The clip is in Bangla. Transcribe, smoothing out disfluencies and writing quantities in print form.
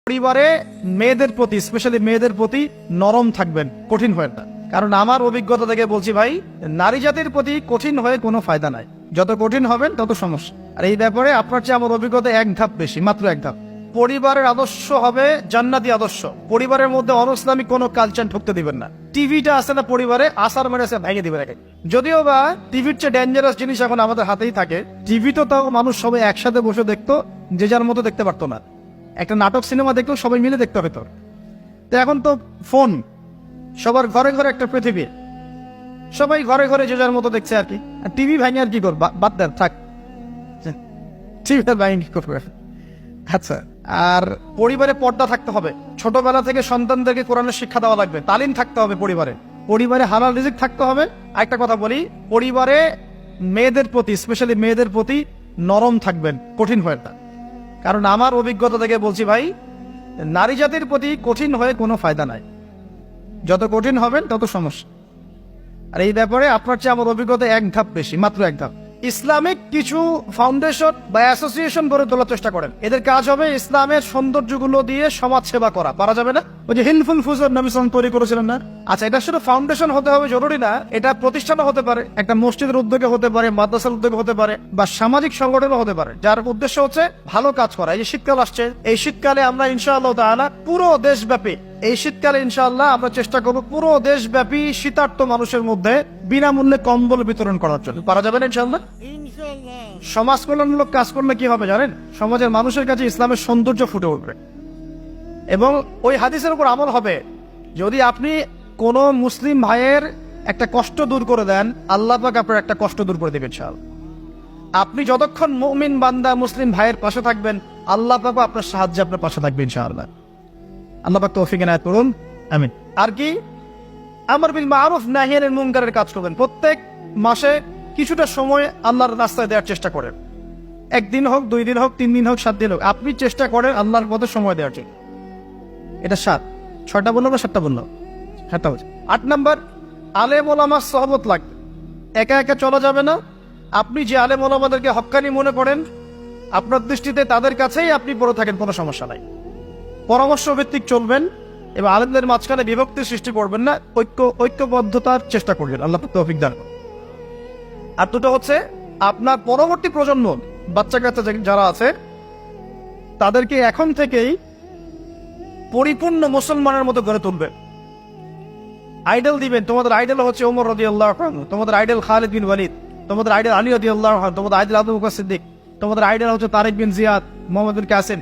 পরিবারে মেয়েদের প্রতি স্পেশালি মেয়েদের প্রতি নরম থাকবেন, কঠিন হয়ে না। কারণ আমার অভিজ্ঞতা থেকে বলছি ভাই, নারী জাতির প্রতি কঠিন হয়ে কোনো ফায়দা নাই। যত কঠিন হবেন তত সমস্যা। আর এই ব্যাপারে আপনার চেয়ে আমার অভিজ্ঞতা এক ধাপ বেশি, মাত্র এক ধাপ। পরিবারের আদর্শ হবে জান্নাতি আদর্শ। পরিবারের মধ্যে অনইসলামিক কোনো কালচার ঢুকতে দিবেন না। টিভিটা আছে না পরিবারে, আসার মেরেছে ভেঙে দিবে রেখে। যদিও বা টিভির চেয়ে ডেঞ্জারাস জিনিস এখন আমাদের হাতেই থাকে। টিভি তো তাও মানুষ সবাই একসাথে বসে দেখতো, যে যার মতো দেখতে পারতো না। একটা নাটক সিনেমা দেখলেও সবাই মিলে দেখতে হতো। তো এখন তো ফোন, সবার ঘরে ঘরে একটা পৃথিবী, সবাই ঘরে ঘরে যে যার মতো দেখছে আর কি। আর টিভি ভাঙে আর কি করবে, বাদ দেন, থাক। টিভি ভাঙে কি করবে? আচ্ছা, আর পরিবারে পর্দা থাকতে হবে। ছোটবেলা থেকে সন্তানদেরকে কোরআনের শিক্ষা দেওয়া লাগবে, তালিম থাকতে হবে পরিবারে। পরিবারে হালাল রিজিক থাকতে হবে। আরেকটা কথা বলি, পরিবারে মেয়েদের প্রতি স্পেশালি মেয়েদের প্রতি নরম থাকবেন, কঠিন হয়ে না। কারণ আমার অভিজ্ঞতা থেকে বলছি ভাই, নারী জাতির প্রতি কঠিন হয়ে কোনো ফায়দা নাই। যত কঠিন হবেন তত সমস্যা। আর এই ব্যাপারে আপনার চেয়ে আমার অভিজ্ঞতা এক ধাপ বেশি, মাত্র এক ধাপ। ইসলামিক কিছু ফাউন্ডেশন বা অ্যাসোসিয়েশন গড়ে তোলার চেষ্টা করেন। এদের কাজ হবে ইসলামের সৌন্দর্যগুলো দিয়ে সমাজ সেবা করা। পারা যাবে না? ওই যে হিলফুল ফুজর নবী সাল্লাল্লাহু আলাইহি ওয়াসাল্লাম তৈরি করেছিলেন না? আচ্ছা, এটা শুধু ফাউন্ডেশন হতে হবে জরুরি না, এটা প্রতিষ্ঠানও হতে পারে, একটা মসজিদের উদ্যোগে হতে পারে, মাদ্রাসার উদ্যোগে হতে পারে, বা সামাজিক সংগঠনও হতে পারে, যার উদ্দেশ্য হচ্ছে ভালো কাজ করা। এই যে শীতকাল আসছে, এই শীতকালে আমরা ইনশাআল্লাহ তাআলা পুরো দেশব্যাপী, এই শীতকালে ইনশাআল্লাহ আমরা চেষ্টা করব পুরো দেশব্যাপী শীতার্ত মানুষের মধ্যে বিনামূল্যে কম্বল বিতরণ করার জন্য। পারা যাবে না ইনশাআল্লাহ? সমাজ কল্যাণমূলক কাজ করলে কি হবে জানেন? সমাজের মানুষের কাছে ইসলামের সৌন্দর্য ফুটে উঠবে এবং ওই হাদিসের উপর আমল হবে। যদি আপনি কোন মুসলিম ভাইয়ের একটা কষ্ট দূর করে দেন, আল্লাহ পাক আপনার একটা কষ্ট দূর করে দেবেন ইনশাআল্লাহ। আপনি যতক্ষণ মুমিন বান্দা মুসলিম ভাইয়ের পাশে থাকবেন, আল্লাহ পাক আপনার সাহায্যে আপনার পাশে থাকবে ইনশাআল্লাহ। আল্লাহ পাক তৌফিক এনায়েত করুন, আমিন। আর কি, আমর বিল মারুফ নাহি আনিল মুনকারের কাজ করবেন। প্রত্যেক মাসে কিছুটা সময় আল্লাহর রাস্তায় দেওয়ার চেষ্টা করেন। একদিন হোক, 2 দিন হোক, 3 দিন হোক, 7 দিন হোক, আপনি চেষ্টা করেন আল্লাহর পথে সময় দেওয়ার জন্য। এটা 6টা বললাম না 7টা বললাম? 7টা বলছি। 8 নাম্বার, আলেম ওলামার সহবত লাগবে। একা একা চলা যাবে না। আপনি যে আলেম ওলামাদেরকে হক্কানি মনে করেন, আপনার দৃষ্টিতে তাদের কাছেই আপনি পড়ে থাকেন, কোনো সমস্যা নাই। পরামর্শ ভিত্তিক চলবেন এবং আলেমদের মাঝখানে বিভক্তির সৃষ্টি করবেন না, ঐক্যবদ্ধতার চেষ্টা করবেন। আল্লাহ তৌফিক দান করুন। আর দুটো হচ্ছে, আপনার পরবর্তী প্রজন্ম বাচ্চা কাচ্চা যারা আছে তাদেরকে এখন থেকেই পরিপূর্ণ মুসলমানের মতো গড়ে তুলবেন। আইডল দিবেন। তোমাদের আইডল হচ্ছে ওমর রাদিয়াল্লাহু আনহু, তোমাদের আইডল খালিদ বিন ওয়ালিদ, তোমাদের আইডল আলী রাদিয়াল্লাহু আনহু, তোমাদের আইডল আবু বকর সিদ্দিক, তোমাদের আইডল হচ্ছে তারিক বিন জিয়াদ, মোহাম্মদ বিন কাসিম।